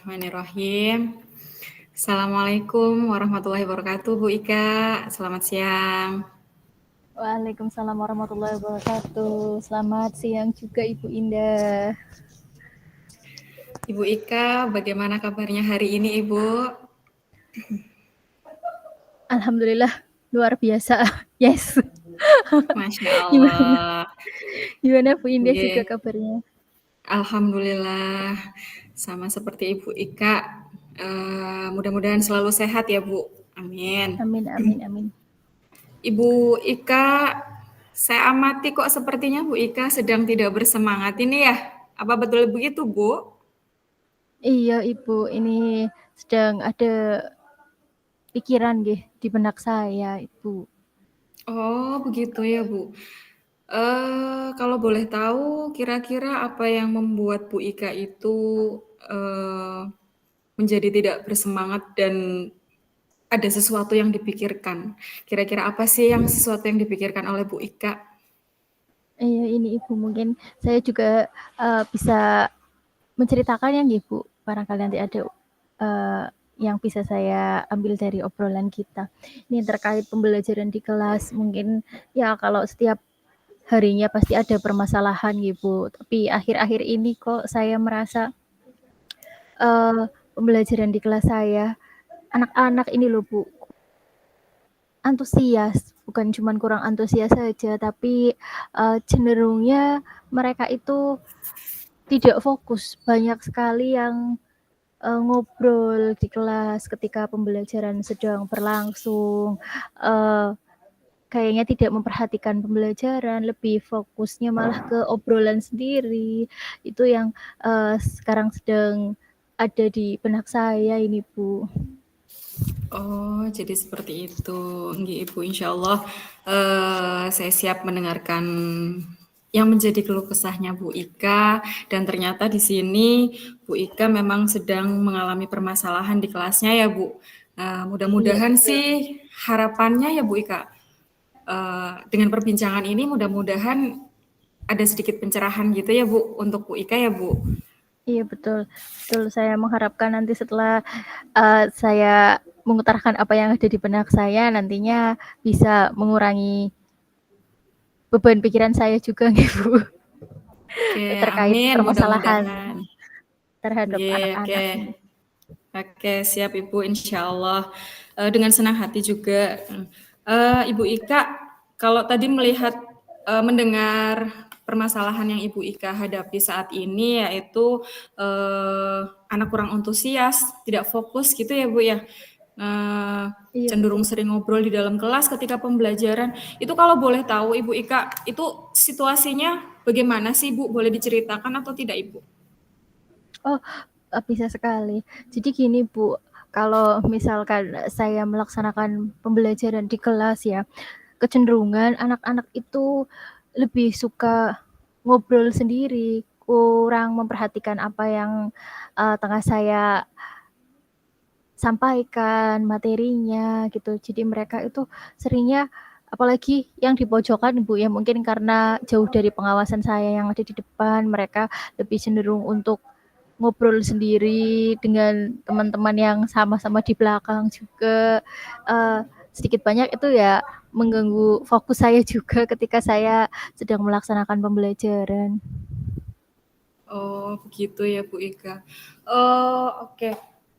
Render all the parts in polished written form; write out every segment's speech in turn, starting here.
Bismillahirrahmanirrahim. Assalamualaikum warahmatullahi wabarakatuh, Bu Ika. Selamat siang. Waalaikumsalam warahmatullahi wabarakatuh. Selamat siang juga Ibu Indah. Ibu Ika, bagaimana kabarnya hari ini, Ibu? Alhamdulillah luar biasa. Yes. Masya Gimana? Allah. Gimana Bu Indah juga Ye. kabarnya? Alhamdulillah. Sama seperti Ibu Ika. Mudah-mudahan selalu sehat ya, Bu. Amin. Amin amin amin. Ibu Ika, saya amati kok sepertinya Bu Ika sedang tidak bersemangat ini ya. Apa betul begitu, Bu? Iya Ibu, ini sedang ada pikiran nggih di benak saya Ibu. Oh, begitu ya, Bu. Kalau boleh tahu, kira-kira apa yang membuat Bu Ika itu eh, menjadi tidak bersemangat dan ada sesuatu yang dipikirkan? Kira-kira apa sih yang sesuatu yang dipikirkan oleh Bu Ika? Iya ini Ibu, mungkin saya juga bisa menceritakan yang Ibu. Barangkali nanti ada yang bisa saya ambil dari obrolan kita. Ini terkait pembelajaran di kelas, mungkin ya kalau setiap harinya pasti ada permasalahan gitu. Tapi akhir-akhir ini kok saya merasa pembelajaran di kelas saya, anak-anak ini loh Bu, antusias. Bukan cuma kurang antusias saja, tapi cenderungnya mereka itu tidak fokus. Banyak sekali yang ngobrol di kelas ketika pembelajaran sedang berlangsung, kayaknya tidak memperhatikan pembelajaran, lebih fokusnya malah ke obrolan sendiri. Itu yang sekarang sedang ada di benak saya ini Bu. Oh, jadi seperti itu. Nggih, Ibu, insya Allah saya siap mendengarkan yang menjadi keluh kesahnya Bu Ika. Dan ternyata di sini Bu Ika memang sedang mengalami permasalahan di kelasnya ya, Bu. Iya Mudah-mudahan betul. sih harapannya ya Bu Ika. Dengan perbincangan ini mudah-mudahan ada sedikit pencerahan gitu ya Bu untuk Bu Ika ya Bu. Iya betul. Betul, saya mengharapkan nanti setelah saya mengutarakan apa yang ada di benak saya, nantinya bisa mengurangi beban pikiran saya juga nih Bu, Oke, terkait amin permasalahan mudah-mudahan. terhadap Oke, oke. anak-anak ini. Oke, siap Ibu, insya Allah. Dengan senang hati juga. Ibu Ika, kalau tadi melihat, mendengar permasalahan yang Ibu Ika hadapi saat ini, yaitu anak kurang antusias, tidak fokus gitu ya Bu ya. Iya Cenderung betul. sering ngobrol di dalam kelas ketika pembelajaran. Itu kalau boleh tahu Ibu Ika, itu situasinya bagaimana sih Bu? Boleh diceritakan atau tidak Ibu? Oh, bisa sekali. Jadi gini Bu, kalau misalkan saya melaksanakan pembelajaran di kelas ya, kecenderungan anak-anak itu lebih suka ngobrol sendiri, kurang memperhatikan apa yang tengah saya sampaikan, materinya gitu. Jadi mereka itu seringnya apalagi yang di pojokan Bu ya, mungkin karena jauh dari pengawasan saya yang ada di depan, mereka lebih cenderung untuk ngobrol sendiri dengan teman-teman yang sama-sama di belakang juga. Sedikit banyak itu ya mengganggu fokus saya juga ketika saya sedang melaksanakan pembelajaran. Oh, begitu ya Bu Ika. Oh, oke.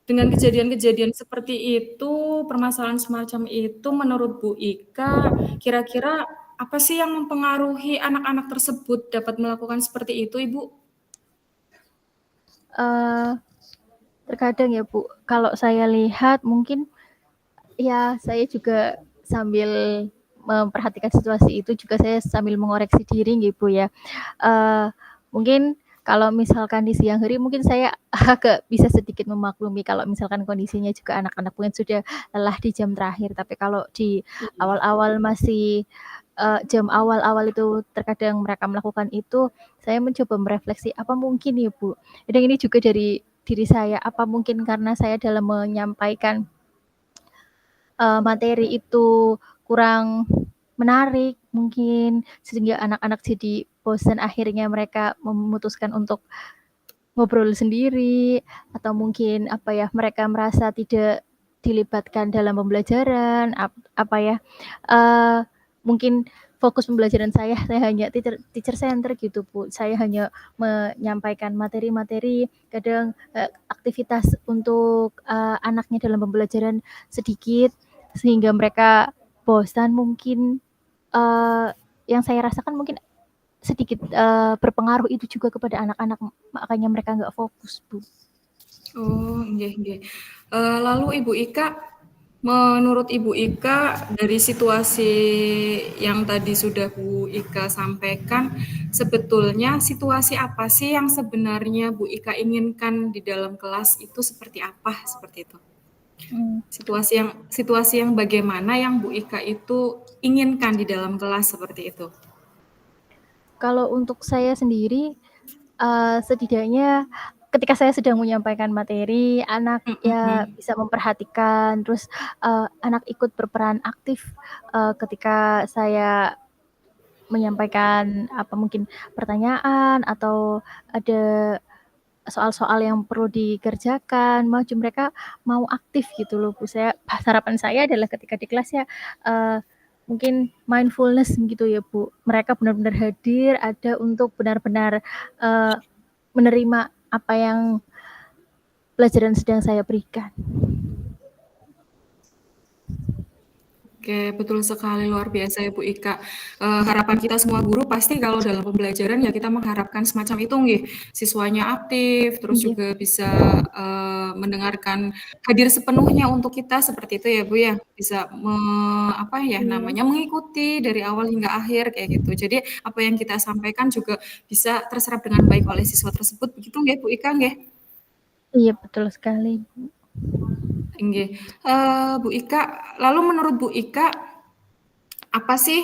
Dengan kejadian-kejadian seperti itu, permasalahan semacam itu menurut Bu Ika, kira-kira apa sih yang mempengaruhi anak-anak tersebut dapat melakukan seperti itu, Ibu? Terkadang ya Bu, kalau saya lihat mungkin ya saya juga sambil memperhatikan situasi itu juga saya sambil mengoreksi diri gitu ya. Mungkin kalau misalkan di siang hari mungkin saya agak bisa sedikit memaklumi kalau misalkan kondisinya juga anak-anak mungkin sudah lelah di jam terakhir. Tapi kalau di awal-awal masih jam awal-awal itu terkadang mereka melakukan itu, saya mencoba merefleksi apa mungkin ya Bu. Dan ini juga dari diri saya, apa mungkin karena saya dalam menyampaikan materi itu kurang menarik mungkin sehingga anak-anak jadi bosan akhirnya mereka memutuskan untuk ngobrol sendiri atau mungkin apa ya, mereka merasa tidak dilibatkan dalam pembelajaran, apa ya, mungkin fokus pembelajaran saya hanya teacher teacher center gitu, Bu. Saya hanya menyampaikan materi-materi, kadang, aktivitas untuk, anaknya dalam pembelajaran sedikit, sehingga mereka bosan mungkin, eee, yang saya rasakan mungkin sedikit, berpengaruh itu juga kepada anak-anak, makanya mereka nggak fokus, Bu. Oh, nggih nggih. Lalu Ibu Ika, menurut Ibu Ika dari situasi yang tadi sudah Bu Ika sampaikan, sebetulnya situasi apa sih yang sebenarnya Bu Ika inginkan di dalam kelas itu seperti apa? Seperti itu. Mmm. Situasi yang bagaimana yang Bu Ika itu inginkan di dalam kelas seperti itu? Kalau untuk saya sendiri, setidaknya ketika saya sedang menyampaikan materi, anak ya Mhm. bisa memperhatikan, terus, anak ikut berperan aktif, ketika saya menyampaikan apa mungkin pertanyaan atau ada soal-soal yang perlu dikerjakan, mereka mau aktif gitu loh, Bu. Harapan saya adalah ketika di kelas ya, mungkin mindfulness gitu ya, Bu. Mereka benar-benar hadir, ada untuk benar-benar, eee, menerima apa yang pelajaran sedang saya berikan. Oke, betul sekali, luar biasa ya Bu Ika. Harapan kita semua guru pasti kalau dalam pembelajaran ya kita mengharapkan semacam itu nggih, siswanya aktif, terus Iya, juga bisa, mendengarkan, hadir sepenuhnya untuk kita seperti itu ya Bu ya, bisa apa ya iya. namanya, mengikuti dari awal hingga akhir kayak gitu. Jadi apa yang kita sampaikan juga bisa terserap dengan baik oleh siswa tersebut, begitu nggih Bu Ika nggih? Iya, betul sekali. Nggih. Bu Ika, lalu menurut Bu Ika, apa sih,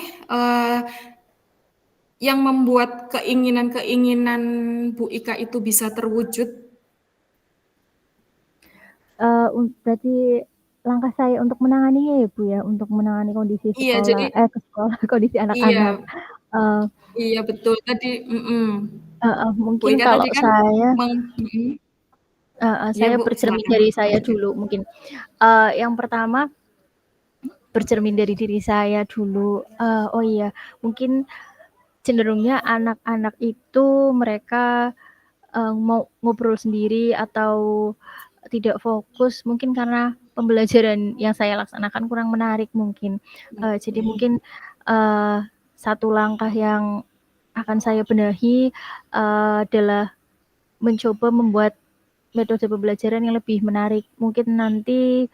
yang membuat keinginan-keinginan Bu Ika itu bisa terwujud? Berarti langkah saya untuk menanganinya ya, Bu, ya, untuk menangani kondisi Iya, jadi kondisi anak-anak. iya Eee iya betul tadi Heeh, Bu mungkin Ika kalau tadi kan saya mhm, iya saya Bu, bercermin silakan. dari saya dulu mungkin. Yang pertama bercermin dari diri saya dulu, oh iya, mungkin cenderungnya anak-anak itu mereka, mau ngobrol sendiri atau tidak fokus mungkin karena pembelajaran yang saya laksanakan kurang menarik mungkin. Jadi Oke. mungkin, eee, satu langkah yang akan saya benahi, adalah mencoba membuat metode pembelajaran yang lebih menarik. Mungkin nanti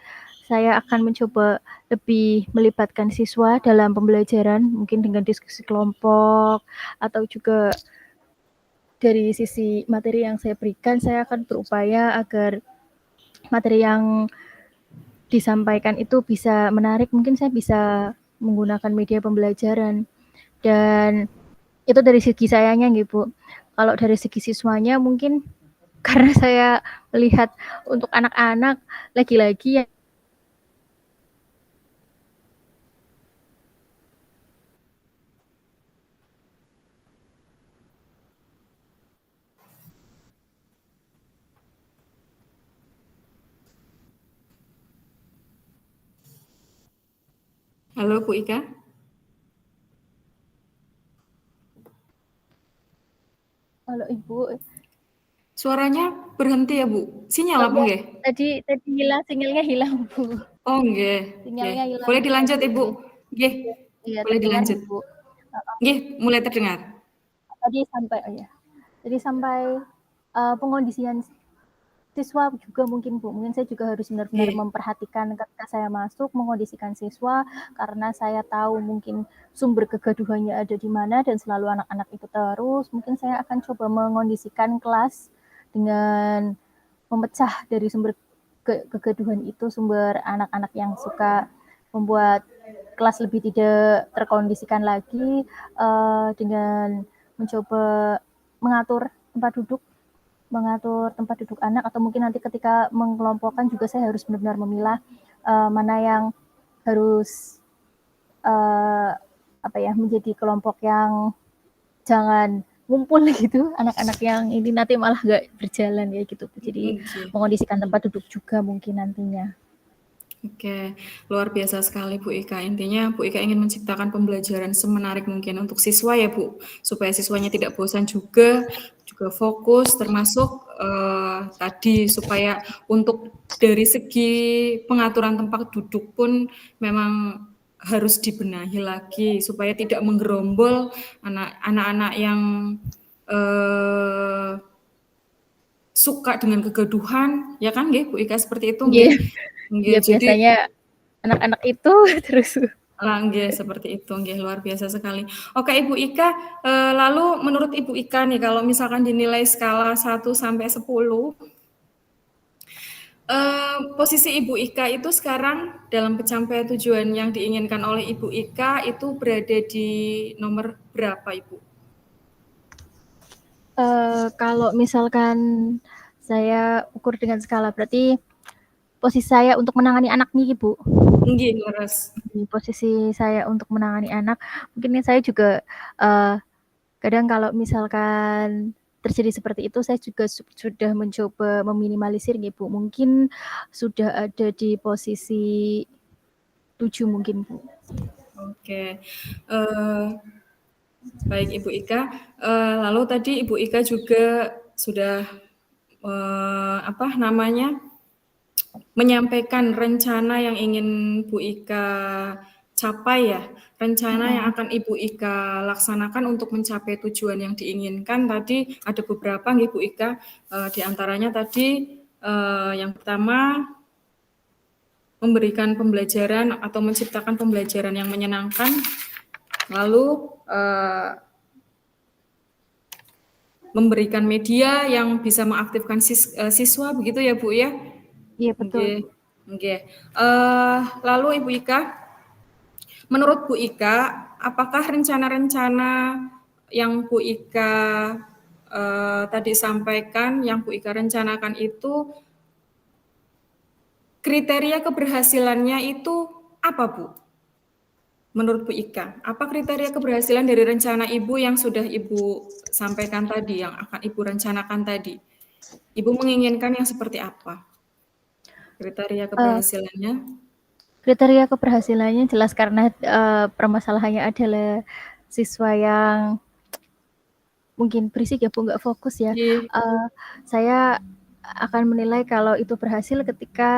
saya akan mencoba lebih melibatkan siswa dalam pembelajaran, mungkin dengan diskusi kelompok atau juga dari sisi materi yang saya berikan, saya akan berupaya agar materi yang disampaikan itu bisa menarik. Mungkin saya bisa menggunakan media pembelajaran dan itu dari segi sayanya nggih, Bu. Kalau dari segi siswanya mungkin karena saya melihat untuk anak-anak lagi-lagi ya Halo Bu Ika? kalau Ibu Suaranya berhenti ya Bu? Sinyal oh apa iya, nggih? tadi tadi hilang, sinyalnya hilang, Bu. Oh nggih nggih. Sinyalnya hilang Boleh dilanjut tadi, Ibu? Nggih, iya boleh terdengar dilanjut. nggak, Bu? Heeh, Nggih, mulai terdengar. tadi sampai oh ya, tadi sampai, pengondisian siswa juga mungkin, Bu. Mungkin saya juga harus benar-benar Nggih. memperhatikan ketika saya masuk, mengondisikan siswa, karena saya tahu mungkin sumber kegaduhannya ada di mana dan selalu anak-anak itu terus, mungkin saya akan coba mengondisikan kelas dengan memecah dari sumber kegaduhan itu, sumber anak-anak yang suka membuat kelas lebih tidak terkondisikan lagi, dengan mencoba mengatur tempat duduk mengatur tempat duduk anak atau mungkin nanti ketika mengelompokkan juga saya harus benar-benar memilah, mana yang harus, eee, apa ya, menjadi kelompok yang jangan ngumpul gitu anak-anak yang ini nanti malah nggak berjalan kayak gitu. Jadi Nggih. mengondisikan tempat duduk juga mungkin nantinya. Oke, luar biasa sekali Bu Ika. Intinya Bu Ika ingin menciptakan pembelajaran semenarik mungkin untuk siswa ya Bu, supaya siswanya tidak bosan juga fokus, termasuk tadi supaya untuk dari segi pengaturan tempat duduk pun memang harus dibenahi lagi supaya tidak menggerombol anak-anak yang eh, suka dengan kegaduhan, ya kan nggih Bu Ika seperti itu nggih. Nggih. Nggih, Ya jadi biasanya anak-anak itu terus. nggih, seperti itu, nggih, luar biasa sekali. Oke, Ibu Ika, lalu menurut Ibu Ika nih, kalau misalkan dinilai skala 1 sampai 10, posisi Ibu Ika itu sekarang dalam pencapaian tujuan yang diinginkan oleh Ibu Ika itu berada di nomor berapa, Ibu? Kalau misalkan saya ukur dengan skala, berarti posisi saya untuk menangani anak nih, Bu. Nggih, leres. Posisi saya untuk menangani anak, mungkin saya juga kadang kalau misalkan terjadi seperti itu, saya juga sudah mencoba meminimalisir nih, Bu. Mungkin sudah ada di posisi 7 mungkin, Bu. Oke. Baik Ibu Ika, lalu tadi Ibu Ika juga sudah menyampaikan rencana yang ingin Bu Ika capai ya, rencana yang akan Ibu Ika laksanakan untuk mencapai tujuan yang diinginkan. Tadi ada beberapa nih Bu Ika, di antaranya tadi yang pertama memberikan pembelajaran atau menciptakan pembelajaran yang menyenangkan, lalu memberikan media yang bisa mengaktifkan siswa, begitu ya Bu ya? Iya, betul. Nggih, nggih. Lalu Ibu Ika, menurut Bu Ika, apakah rencana-rencana yang Bu Ika tadi sampaikan, yang Bu Ika rencanakan itu, kriteria keberhasilannya itu apa Bu? Menurut Bu Ika, apa kriteria keberhasilan dari rencana Ibu yang sudah Ibu sampaikan tadi, yang akan Ibu rencanakan tadi? Ibu menginginkan yang seperti apa? Kriteria keberhasilannya? Kriteria keberhasilannya jelas karena permasalahannya adalah siswa yang mungkin berisik ya Bu, nggak fokus ya. Iya. Saya akan menilai kalau itu berhasil ketika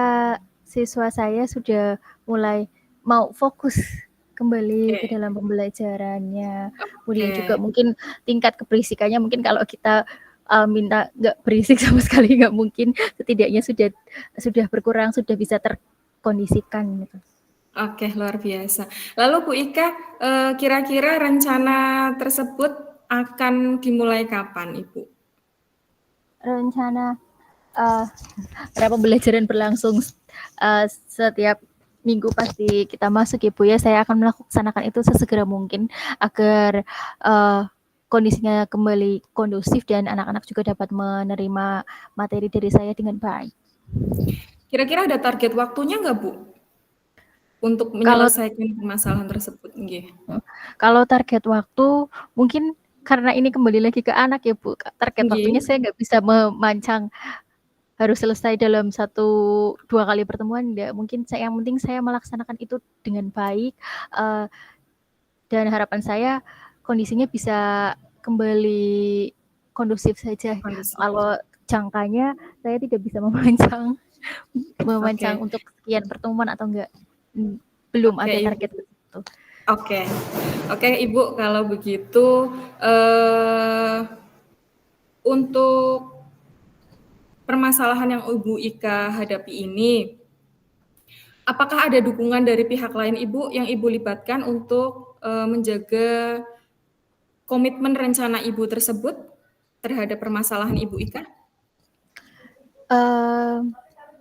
siswa saya sudah mulai mau fokus kembali ke Oke. dalam pembelajarannya. Kemudian juga Oke. mungkin tingkat keberisikannya mungkin kalau kita minta nggak berisik sama sekali nggak mungkin, setidaknya sudah berkurang, sudah bisa terkondisikan gitu. Oke, luar biasa. Lalu Bu Ika, kira-kira rencana tersebut akan dimulai kapan, Ibu? Rencana karena pembelajaran berlangsung setiap minggu pasti kita masuk ya Bu ya, saya akan melaksanakan itu sesegera mungkin agar kondisinya kembali kondusif dan anak-anak juga dapat menerima materi dari saya dengan baik. Kira-kira ada target waktunya nggak Bu? Untuk Kalau menyelesaikan permasalahan tersebut? Nggih. kalau target waktu mungkin karena ini kembali lagi ke anak ya Bu, target waktunya Nggih. saya nggak bisa memancang harus selesai dalam 1-2 kali pertemuan, enggak. Mungkin yang penting saya melaksanakan itu dengan baik, dan harapan saya kondisinya bisa kembali kondusif saja. Kondisi. Kalau jangkanya saya tidak bisa memancang Oke. untuk sekian pertemuan atau enggak. Belum Oke, ada Ibu. target begitu. Oke. Oke, Ibu, kalau begitu untuk permasalahan yang Ibu Ika hadapi ini, apakah ada dukungan dari pihak lain Ibu yang Ibu libatkan untuk menjaga komitmen rencana Ibu tersebut terhadap permasalahan Ibu Ika?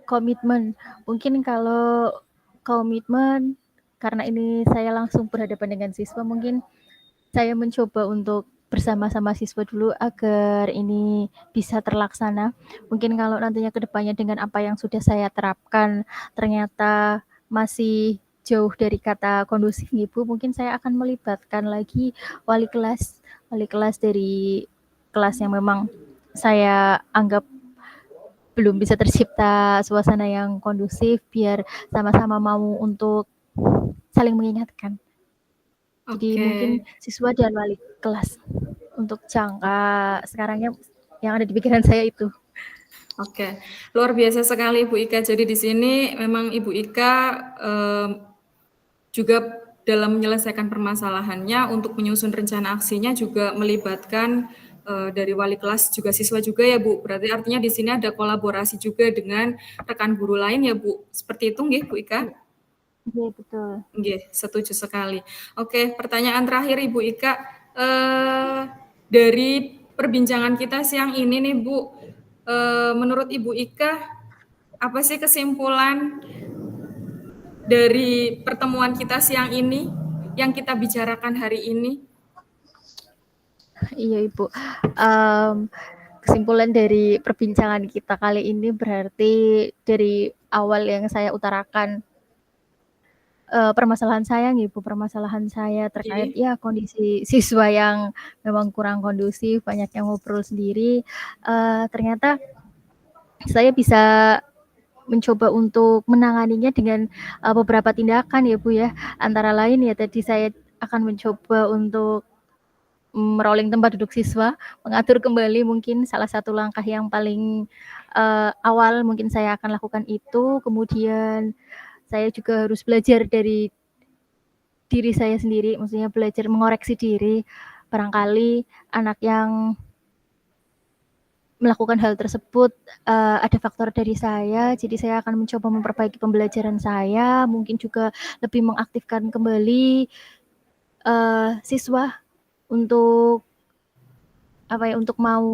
Komitmen, mungkin kalau komitmen karena ini saya langsung berhadapan dengan siswa, mungkin saya mencoba untuk bersama-sama siswa dulu agar ini bisa terlaksana. Mungkin kalau nantinya ke depannya dengan apa yang sudah saya terapkan ternyata masih jauh dari kata kondusif Ibu, mungkin saya akan melibatkan lagi wali kelas dari kelas yang memang saya anggap belum bisa tercipta suasana yang kondusif biar sama-sama mau untuk saling mengingatkan. Jadi mungkin Oke. siswa dan wali kelas untuk jangka sekarangnya yang ada di pikiran saya itu. Oke, luar biasa sekali Ibu Ika. Jadi di sini memang Ibu Ika juga dalam menyelesaikan permasalahannya untuk menyusun rencana aksinya juga melibatkan dari wali kelas juga siswa juga ya Bu. Berarti artinya di sini ada kolaborasi juga dengan rekan guru lain ya Bu. Seperti itu nggih Bu Ika? Iya betul. Nggih, setuju sekali. Oke, pertanyaan terakhir Ibu Ika. Dari perbincangan kita siang ini nih Bu, menurut Ibu Ika apa sih kesimpulan dari pertemuan kita siang ini yang kita bicarakan hari ini? Iya Ibu. Kesimpulan dari perbincangan kita kali ini berarti dari awal yang saya utarakan permasalahan saya nih Bu, permasalahan saya terkait ya kondisi siswa yang memang kurang kondusif, banyak yang ngobrol sendiri. Ternyata saya bisa mencoba untuk menanganinya dengan beberapa tindakan ya Bu ya. Antara lain ya tadi saya akan mencoba untuk merolling tempat duduk siswa, mengatur kembali mungkin salah satu langkah yang paling awal mungkin saya akan lakukan itu. Kemudian saya juga harus belajar dari diri saya sendiri, maksudnya belajar mengoreksi diri. Barangkali anak yang melakukan hal tersebut ada faktor dari saya, jadi saya akan mencoba memperbaiki pembelajaran saya, mungkin juga lebih mengaktifkan kembali siswa untuk untuk mau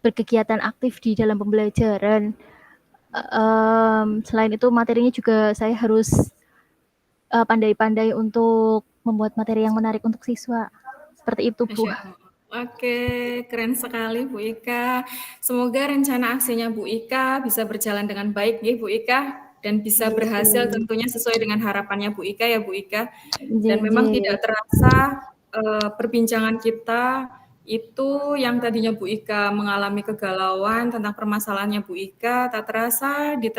berkegiatan aktif di dalam pembelajaran. Selain itu materinya juga saya harus pandai-pandai untuk membuat materi yang menarik untuk siswa. Seperti itu, Bu. Oke, keren sekali Bu Ika. Semoga rencana aksinya Bu Ika bisa berjalan dengan baik ya Bu Ika dan bisa berhasil tentunya sesuai dengan harapannya Bu Ika ya Bu Ika. Dan memang tidak terasa perbincangan kita itu yang tadinya Bu Ika mengalami kegalauan tentang permasalahannya Bu Ika, tak terasa di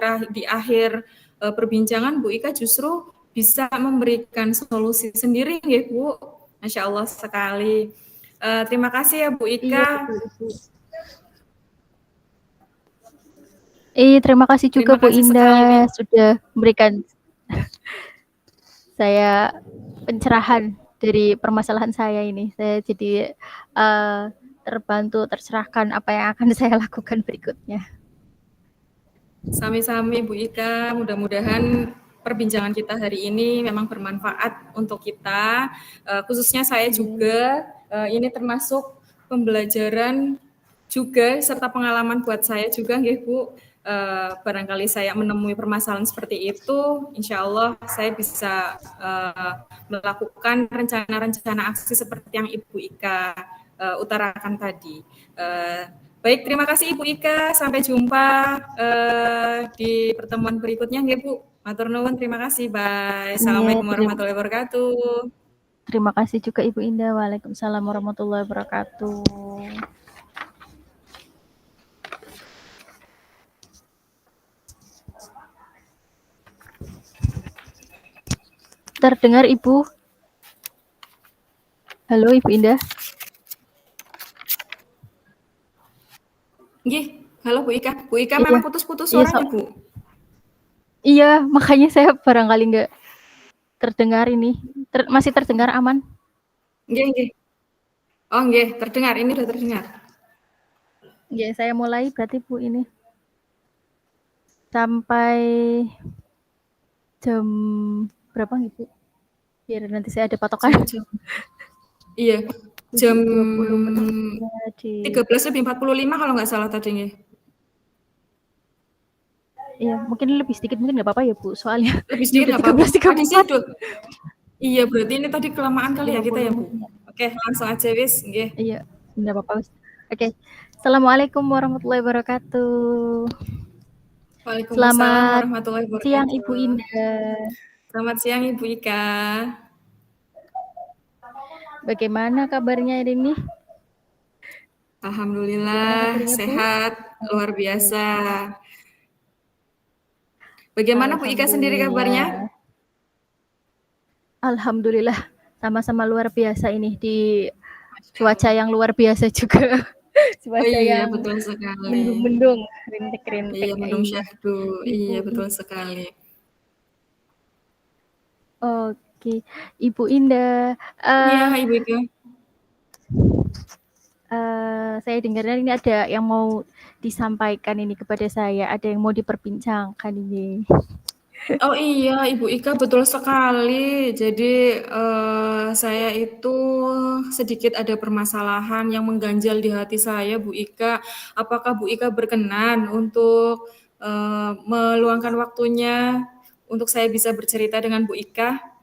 akhir perbincangan Bu Ika justru bisa memberikan solusi sendiri ya Bu. Masya Allah sekali. Terima kasih ya Bu Ika. Terima kasih juga Bu Indah sudah memberikan saya pencerahan dari permasalahan saya ini. Saya jadi terbantu, tercerahkan apa yang akan saya lakukan berikutnya. Sami-sami Bu Ika, mudah-mudahan perbincangan kita hari ini memang bermanfaat untuk kita, khususnya saya juga, ini termasuk pembelajaran juga serta pengalaman buat saya juga nggih Bu, barangkali saya menemui permasalahan seperti itu, insya Allah saya bisa melakukan rencana-rencana aksi seperti yang Ibu Ika utarakan tadi. Baik, terima kasih Ibu Ika. Sampai jumpa di pertemuan berikutnya ya Bu. Matur nuwun, terima kasih. Bye. Assalamualaikum warahmatullahi wabarakatuh. Terima kasih juga Ibu Indah. Waalaikumsalam warahmatullahi wabarakatuh. Terdengar Ibu? Halo Ibu Indah. Nggih, halo Bu Ika. Bu Ika memang putus-putus suaranya Bu. Iya, makanya saya barangkali nggak terdengar ini. Masih terdengar aman? Nggih, nggih. Oh nggih, terdengar. Ini udah terdengar. Nggih, saya mulai berarti Bu ini. Sampai jam berapa gitu? Biar nanti saya ada patokan. Iya, jam 13.45 kalau nggak salah tadi nggih. Iya, mungkin lebih sedikit mungkin nggak apa-apa ya Bu, soalnya lebih sedikit nggak apa-apa. 13.34. Iya, berarti ini tadi kelamaan kali ya kita ya Bu. Oke, langsung aja wis, nggih. Iya, nggak apa-apa wis. Oke. Assalamualaikum warahmatullahi wabarakatuh. Waalaikumsalam warahmatullahi wabarakatuh. Siang Ibu Indah. Selamat siang Ibu Ika. Bagaimana kabarnya hari ini? Gimana Alhamdulillah kabarnya, Bu? sehat, luar biasa. Alhamdulillah. Bagaimana Bu Ika sendiri kabarnya? Alhamdulillah. Alhamdulillah, sama-sama luar biasa ini di Masya cuaca Allah. yang luar biasa juga. Oh Cuaca iya, yang betul sekali. mendung-mendung, rintik-rintik. Iya, mendung Iya. syahdu. Iya, Ibu, betul sekali. oke. Ibu Indah, Iya, eh Ibu Ika. saya dengarnya ini ada yang mau disampaikan ini kepada saya, ada yang mau diperbincangkan ini. Oh iya, Ibu Ika betul sekali. Jadi saya itu sedikit ada permasalahan yang mengganjal di hati saya, Bu Ika. Apakah Bu Ika berkenan untuk meluangkan waktunya untuk saya bisa bercerita dengan Bu Ika?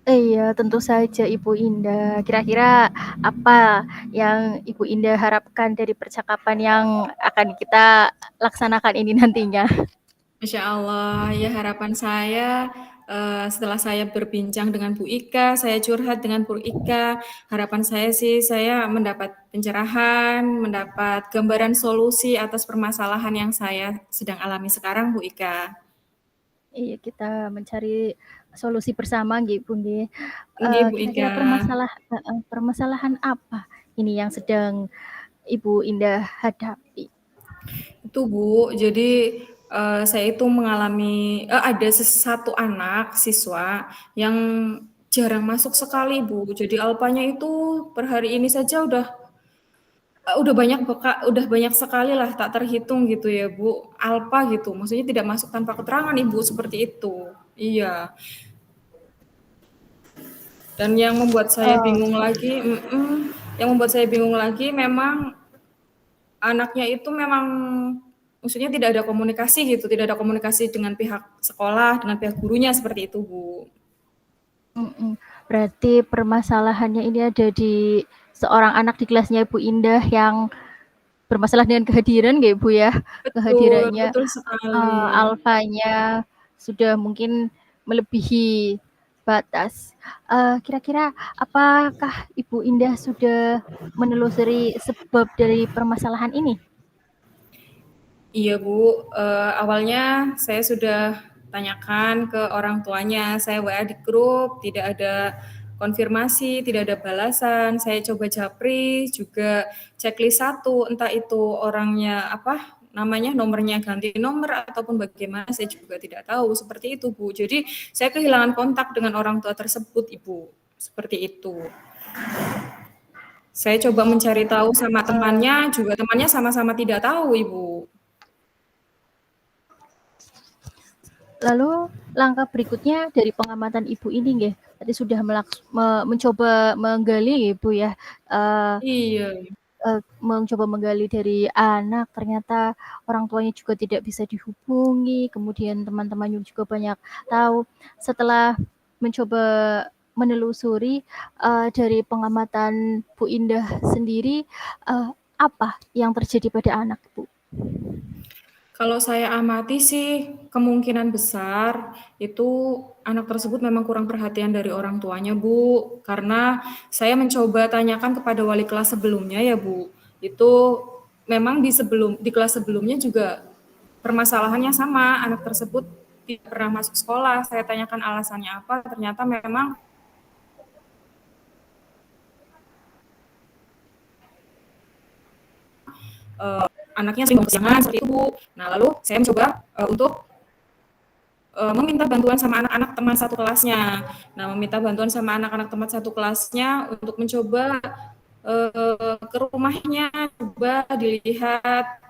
Iya, tentu saja Ibu Indah. Kira-kira apa yang Ibu Indah harapkan dari percakapan yang akan kita laksanakan ini nantinya? Masya Allah, ya harapan saya setelah saya berbincang dengan Bu Ika, saya curhat dengan Bu Ika, harapan saya sih saya mendapat pencerahan, mendapat gambaran solusi atas permasalahan yang saya sedang alami sekarang, Bu Ika. Iya, kita mencari solusi bersama nggih, Bu nggih. Ini Bu Kira-kira Ika. permasalahan apa ini yang sedang Ibu Indah hadapi? Itu Bu, jadi saya itu mengalami ada satu anak siswa yang jarang masuk sekali Bu. Jadi alpanya itu per hari ini saja udah banyak sekali lah, tak terhitung gitu ya, Bu, alpa gitu, maksudnya tidak masuk tanpa keterangan, Ibu, seperti itu. Iya, dan yang membuat saya bingung Oke. lagi yang membuat saya bingung lagi memang anaknya itu memang maksudnya tidak ada komunikasi gitu, tidak ada komunikasi dengan pihak sekolah, dengan pihak gurunya, seperti itu, Bu. Berarti permasalahannya ini ada di seorang anak di kelasnya Ibu Indah yang bermasalah dengan kehadiran nggak Ibu ya? Betul, Kehadirannya betul sekali. alfanya sudah mungkin melebihi batas. Kira-kira apakah Ibu Indah sudah menelusuri sebab dari permasalahan ini? Iya Bu, awalnya saya sudah tanyakan ke orang tuanya, saya WA di grup, tidak ada konfirmasi, tidak ada balasan, saya coba japri, juga checklist satu, entah itu orangnya apa, namanya nomornya ganti nomor ataupun bagaimana, saya juga tidak tahu, seperti itu Bu. Jadi saya kehilangan kontak dengan orang tua tersebut Ibu, seperti itu. Saya coba mencari tahu sama temannya, juga temannya sama-sama tidak tahu Ibu. Lalu langkah berikutnya dari pengamatan Ibu ini nggih, tadi sudah mencoba menggali Ibu ya, Iya. mencoba menggali dari anak, ternyata orang tuanya juga tidak bisa dihubungi, kemudian teman-temannya juga banyak tahu. Setelah mencoba menelusuri, dari pengamatan Bu Indah sendiri, apa yang terjadi pada anak, Bu? Kalau saya amati sih kemungkinan besar itu anak tersebut memang kurang perhatian dari orang tuanya, Bu. Karena saya mencoba tanyakan kepada wali kelas sebelumnya ya, Bu. Itu memang di kelas sebelumnya juga permasalahannya sama, anak tersebut tidak pernah masuk sekolah. Saya tanyakan alasannya apa, ternyata memang anaknya sering kesiangan seperti itu, Bu. Nah, lalu saya mencoba untuk meminta bantuan sama anak-anak teman satu kelasnya. Nah, meminta bantuan sama anak-anak teman satu kelasnya untuk mencoba ke rumahnya, coba dilihat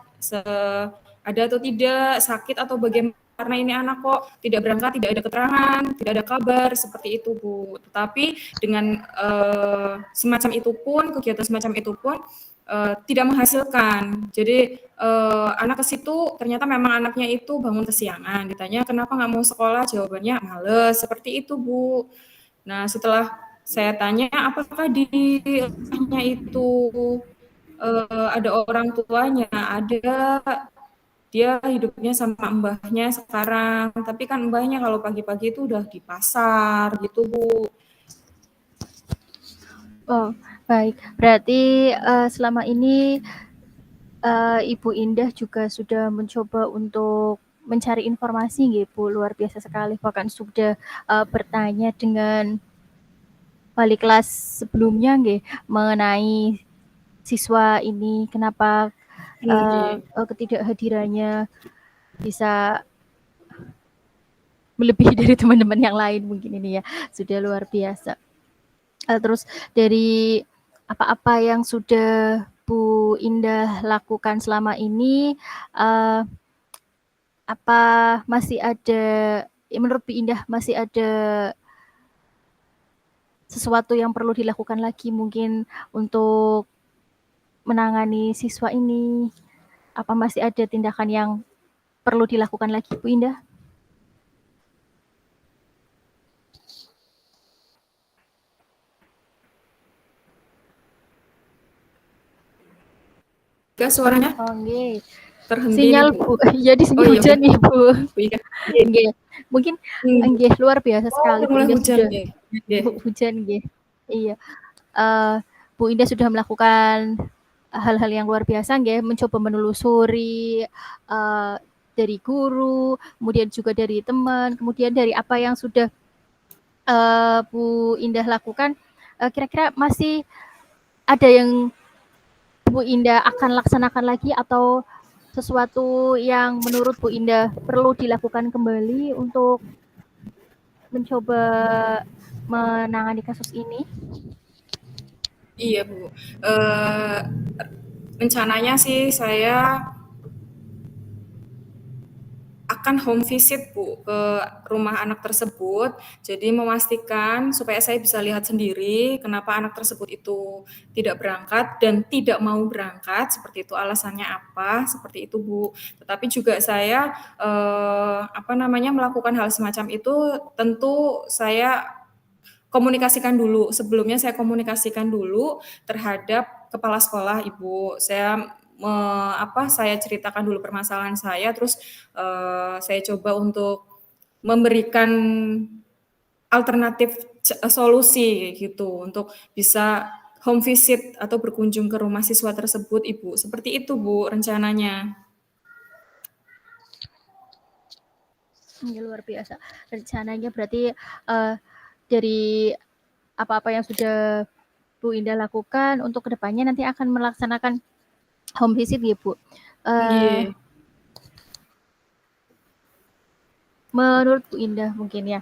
ada atau tidak, sakit atau bagaimana. Karena ini anak kok tidak berangkat, tidak ada keterangan, tidak ada kabar, seperti itu Bu. Tetapi dengan semacam itu pun, kegiatan semacam itu pun tidak menghasilkan. Jadi anak ke situ ternyata memang anaknya itu bangun kesiangan. Ditanya kenapa nggak mau sekolah, jawabannya males. Seperti itu Bu. Nah setelah saya tanya apakah di rumahnya itu ada orang tuanya, ada, dia hidupnya sama mbahnya sekarang. Tapi kan mbahnya kalau pagi-pagi itu udah di pasar gitu Bu. Oh, Baik, berarti selama ini Ibu Indah juga sudah mencoba untuk mencari informasi nggih Bu, luar biasa sekali. Bahkan sudah bertanya dengan wali kelas sebelumnya nggih mengenai siswa ini kenapa Nggih. ketidakhadirannya bisa melebihi dari teman-teman yang lain mungkin ini ya. Sudah luar biasa. Terus dari apa-apa yang sudah Bu Indah lakukan selama ini, apa masih ada menurut Bu Indah masih ada sesuatu yang perlu dilakukan lagi mungkin untuk menangani siswa ini? Apa masih ada tindakan yang perlu dilakukan lagi Bu Indah? Kak, suaranya Oh nggih. terhenti nih, Sinyal Bu. Bu, iya di sini Oh iya, hujan nih Bu. Bu Ika. Nggih. Nggih, mungkin nggih luar biasa Oh, sekali udah Bu mulai Indah hujan sudah nggih. Nggih. hujan nggih. Iya. Bu Indah sudah melakukan hal-hal yang luar biasa nggih, mencoba menelusuri dari guru, kemudian juga dari teman, kemudian dari apa yang sudah Bu Indah lakukan, kira-kira masih ada yang Bu Indah akan laksanakan lagi atau sesuatu yang menurut Bu Indah perlu dilakukan kembali untuk mencoba menangani kasus ini? Iya, Bu. Rencananya sih saya akan home visit, Bu, ke rumah anak tersebut. Jadi memastikan supaya saya bisa lihat sendiri kenapa anak tersebut itu tidak berangkat dan tidak mau berangkat, seperti itu alasannya apa, seperti itu, Bu. Tetapi juga saya melakukan hal semacam itu tentu saya komunikasikan dulu. Sebelumnya saya komunikasikan dulu terhadap kepala sekolah, Ibu. Saya ceritakan dulu permasalahan saya, terus saya coba untuk memberikan alternatif solusi gitu untuk bisa home visit atau berkunjung ke rumah siswa tersebut, Ibu. Seperti itu, Bu, rencananya. Ini luar biasa. Rencananya berarti dari apa-apa yang sudah Bu Indah lakukan untuk kedepannya nanti akan melaksanakan home visit ya Bu. Nggih. Menurut Bu Indah mungkin ya,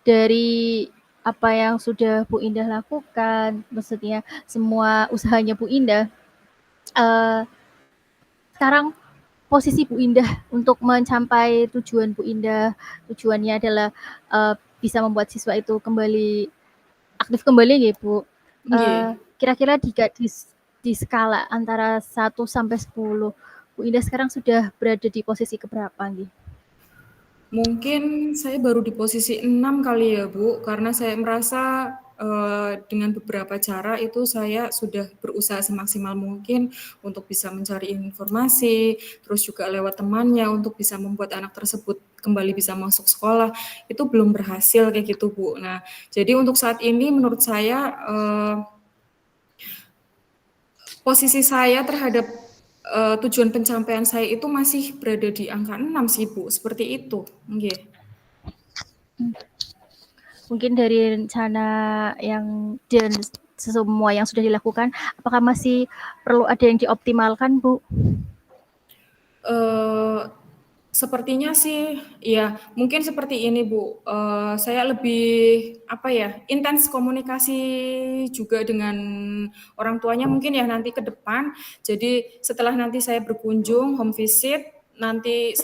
dari apa yang sudah Bu Indah lakukan, maksudnya semua usahanya Bu Indah, sekarang posisi Bu Indah untuk mencapai tujuan Bu Indah, tujuannya adalah bisa membuat siswa itu kembali aktif kembali ya Bu. Nggih. Kira-kira di skala antara 1 sampai 10, Bu Indah sekarang sudah berada di posisi keberapa nih? Mungkin saya baru di posisi 6 kali ya, Bu, karena saya merasa, dengan beberapa cara itu saya sudah berusaha semaksimal mungkin untuk bisa mencari informasi, terus juga lewat temannya untuk bisa membuat anak tersebut kembali bisa masuk sekolah, itu belum berhasil kayak gitu, Bu. Nah, jadi untuk saat ini menurut saya, posisi saya terhadap, tujuan pencapaian saya itu masih berada di angka 6 sih, Bu, seperti itu. Nggih. Mungkin dari rencana yang dan semua yang sudah dilakukan, apakah masih perlu ada yang dioptimalkan, Bu? Sepertinya sih ya mungkin seperti ini, Bu, saya lebih, intens komunikasi juga dengan orang tuanya mungkin ya nanti ke depan. Jadi setelah nanti saya berkunjung home visit, nanti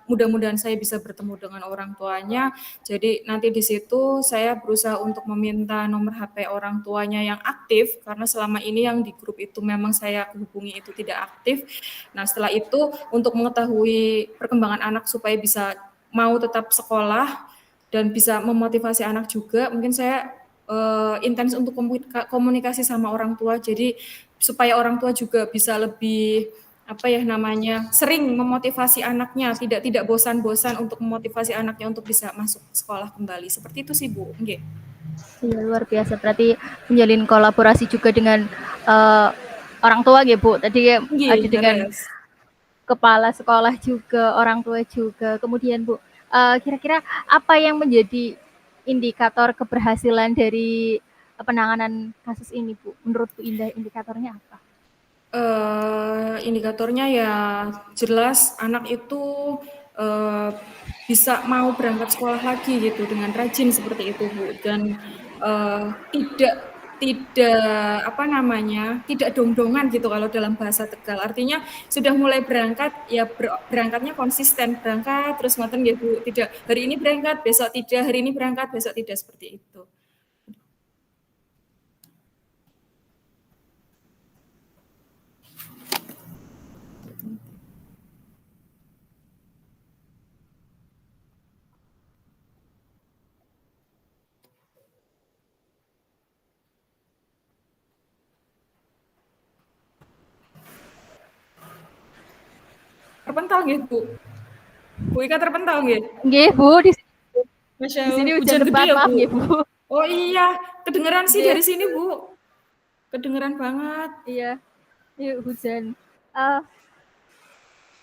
mudah-mudahan saya bisa bertemu dengan orang tuanya. Jadi nanti di situ saya berusaha untuk meminta nomor HP orang tuanya yang aktif, karena selama ini yang di grup itu memang saya hubungi itu tidak aktif. Nah, setelah itu untuk mengetahui perkembangan anak supaya bisa mau tetap sekolah dan bisa memotivasi anak juga, mungkin saya intens untuk komunikasi sama orang tua. Jadi supaya orang tua juga bisa lebih sering memotivasi anaknya, tidak bosan-bosan untuk memotivasi anaknya untuk bisa masuk sekolah kembali. Seperti itu sih, Bu. Nggih. Iya, luar biasa. Berarti menjalin kolaborasi juga dengan orang tua ya, Bu. Tadi ada Nggih, dengan leres. kepala sekolah juga, orang tua juga. Kemudian, Bu, kira-kira apa yang menjadi indikator keberhasilan dari penanganan kasus ini, Bu? Menurut Bu Indah, indikatornya apa? Indikatornya ya jelas anak itu uh, bisa mau berangkat sekolah lagi gitu dengan rajin seperti itu Bu dan tidak tidak apa namanya tidak dong-dongan gitu kalau dalam bahasa Tegal artinya sudah mulai berangkat ya berangkatnya konsisten berangkat terus ngoten ya Bu tidak hari ini berangkat besok tidak hari ini berangkat besok tidak seperti itu. Terpental nggih Bu. Bu Ika terpental nggih. Nggih, Bu, Masya di Allah, sini hujan hujan gede lebat, ya maaf Bu? nggih, Bu. Oh iya, kedengeran sih Nggih, dari sini Bu. Kedengeran banget. iya. Yuk, hujan. Uh,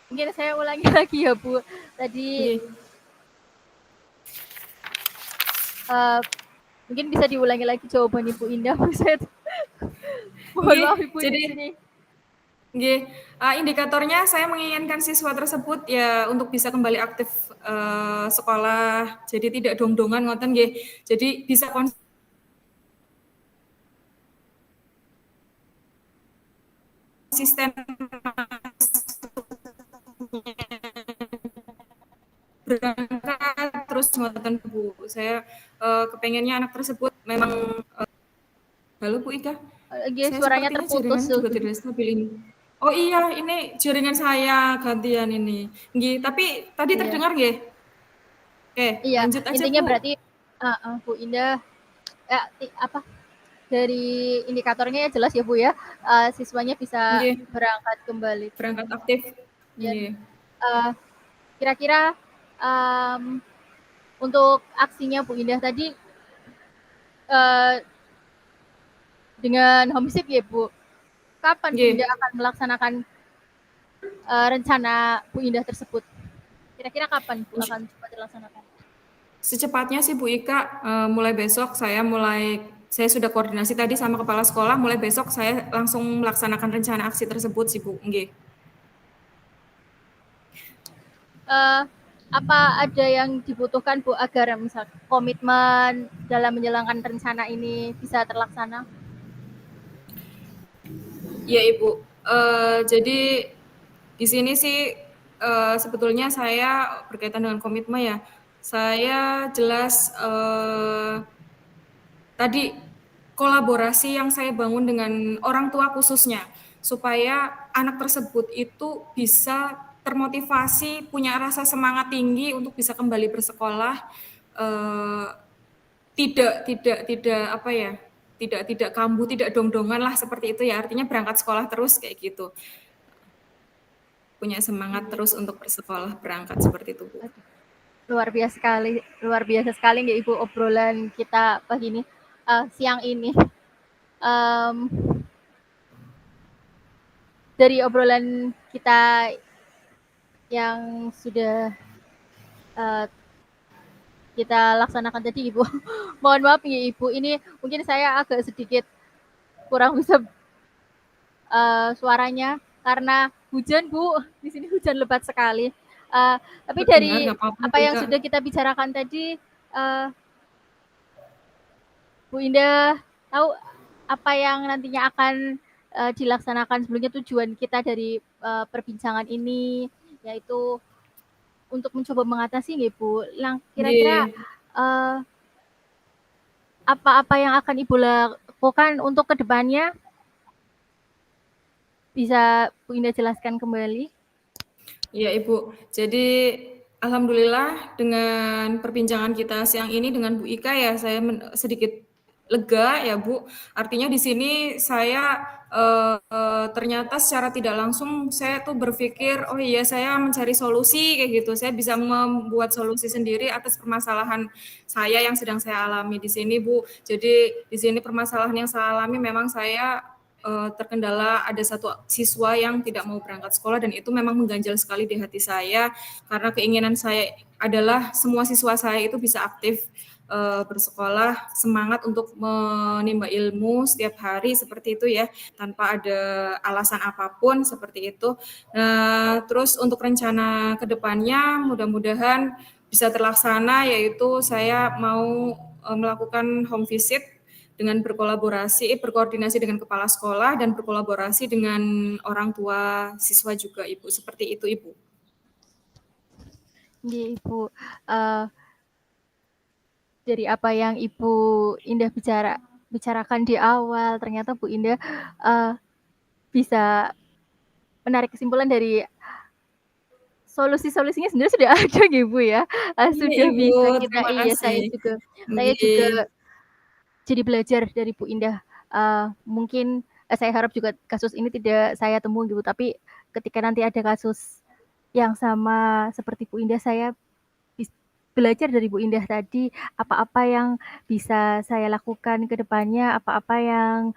Mungkin saya ulangi lagi ya, Bu. Tadi Nggih. mungkin bisa diulangi lagi jawaban Ibu Indah. Saya mohon Nggih, maaf Ibu di jadi sini. nggih, indikatornya saya menginginkan siswa tersebut ya untuk bisa kembali aktif sekolah. Jadi tidak dong-dongan ngoten nggih. Jadi bisa konsisten berangkat terus ngoten Bu. Saya kepengennya anak tersebut memang halo Bu Ika. Nggih, Saya suaranya sepertinya terputus jaringan tuh. juga tidak stabil ini. Oh iya, ini jaringan saya gantian ini. Nggih, tapi tadi Iya. terdengar nggih? Oke, Iya, lanjut aja intinya Bu. berarti Bu Indah apa dari indikatornya ya jelas ya Bu ya, siswanya bisa Nggih, berangkat kembali. berangkat aktif. Dan Nggih. kira-kira untuk aksinya Bu Indah tadi dengan homesick ya Bu, kapan Bu Nggih. Indah akan melaksanakan rencana Bu Indah tersebut? Kira-kira kapan Bu akan coba dilaksanakan? Secepatnya sih Bu Ika, mulai besok saya sudah koordinasi tadi sama kepala sekolah, mulai besok saya langsung melaksanakan rencana aksi tersebut sih Bu. Nggih. Apa ada yang dibutuhkan Bu agar misal komitmen dalam menjalankan rencana ini bisa terlaksana? Ya Ibu, jadi di sini sih sebetulnya saya berkaitan dengan komitmen ya, saya jelas tadi kolaborasi yang saya bangun dengan orang tua khususnya, supaya anak tersebut itu bisa termotivasi, punya rasa semangat tinggi untuk bisa kembali bersekolah, tidak apa ya, tidak kambuh, tidak dong-dongan lah seperti itu ya. Artinya berangkat sekolah terus kayak gitu. Punya semangat terus untuk bersekolah, berangkat seperti itu, Bu. Luar biasa sekali nggak Ibu obrolan kita pagi ini, siang ini. Dari obrolan kita yang sudah kita laksanakan tadi Ibu, mohon maaf ya Ibu, ini mungkin saya agak sedikit kurang bisa suaranya karena hujan Bu, di sini hujan lebat sekali. Tapi Terdengar dari nggak apa-apa, apa Bu yang Ika. sudah kita bicarakan tadi, Bu Indah tahu apa yang nantinya akan dilaksanakan sebelumnya tujuan kita dari perbincangan ini, yaitu untuk mencoba mengatasi nggih Bu. Kira-kira Nggih. apa-apa yang akan Ibu lakukan untuk kedepannya? Bisa Bu Indah jelaskan kembali? Iya, Ibu. Jadi alhamdulillah dengan perbincangan kita siang ini dengan Bu Ika ya, saya sedikit lega ya Bu. Artinya di sini saya ternyata secara tidak langsung saya tuh berpikir, oh iya saya mencari solusi kayak gitu. Saya bisa membuat solusi sendiri atas permasalahan saya yang sedang saya alami di sini Bu. Jadi di sini permasalahan yang saya alami memang saya terkendala ada satu siswa yang tidak mau berangkat sekolah dan itu memang mengganjal sekali di hati saya karena keinginan saya adalah semua siswa saya itu bisa aktif bersekolah, semangat untuk menimba ilmu setiap hari seperti itu ya, tanpa ada alasan apapun seperti itu. Nah, terus untuk rencana ke depannya mudah-mudahan bisa terlaksana yaitu saya mau melakukan home visit dengan berkoordinasi dengan kepala sekolah dan berkolaborasi dengan orang tua siswa juga Ibu. Seperti itu Ibu. Nggih, Ibu. Dari apa yang Ibu Indah bicarakan di awal, ternyata Bu Indah bisa menarik kesimpulan dari solusi-solusinya sebenarnya sudah ada gitu Bu ya. Iya Sudah Ibu, bisa kita terima kasih. saya juga Nggih. jadi belajar dari Bu Indah. Mungkin saya harap juga kasus ini tidak saya temui gitu, tapi ketika nanti ada kasus yang sama seperti Bu Indah, saya belajar dari Bu Indah tadi, apa-apa yang bisa saya lakukan ke depannya, apa-apa yang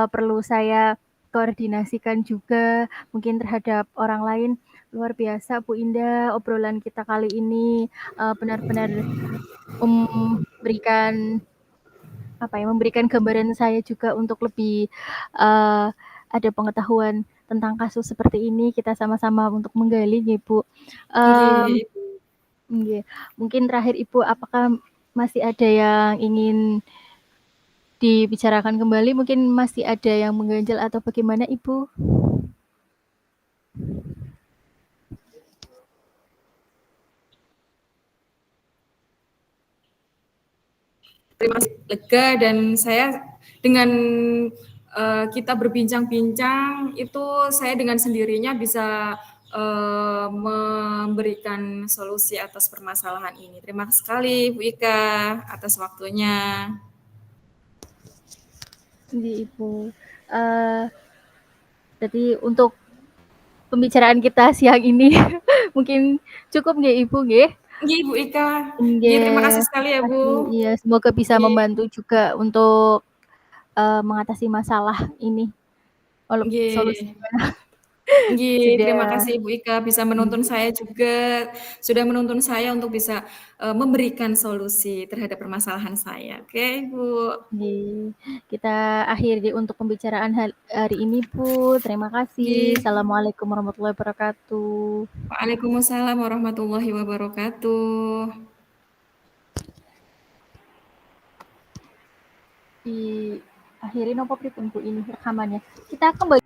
perlu saya koordinasikan juga mungkin terhadap orang lain. Luar biasa Bu Indah, obrolan kita kali ini benar-benar memberikan gambaran saya juga untuk lebih ada pengetahuan tentang kasus seperti ini. Kita sama-sama untuk menggali nih Bu. Nggih. Mungkin terakhir Ibu, apakah masih ada yang ingin dibicarakan kembali? Mungkin masih ada yang mengganjal atau bagaimana Ibu? Terima kasih lega dan saya dengan kita berbincang-bincang itu saya dengan sendirinya bisa memberikan solusi atas permasalahan ini. Terima kasih sekali Bu Ika atas waktunya. Iya Ibu. Jadi untuk pembicaraan kita siang ini mungkin cukup nggih Ibu nggih? Nggih Bu Ika. Nggih, terima Nggih, kasih sekali ya Bu. iya semoga bisa Nggih. membantu juga untuk mengatasi masalah ini. Walau Nggih. solusinya Nggih, terima sudah kasih Bu Ika bisa menuntun saya juga, sudah menuntun saya untuk bisa memberikan solusi terhadap permasalahan saya. Oke, Bu. nggih. Kita akhiri untuk pembicaraan hari ini Bu. Terima kasih. Nggih. Assalamualaikum warahmatullahi wabarakatuh. Waalaikumsalam warahmatullahi wabarakatuh. Diakhiri nopo pripun Bu ini rekamannya. Kita kembali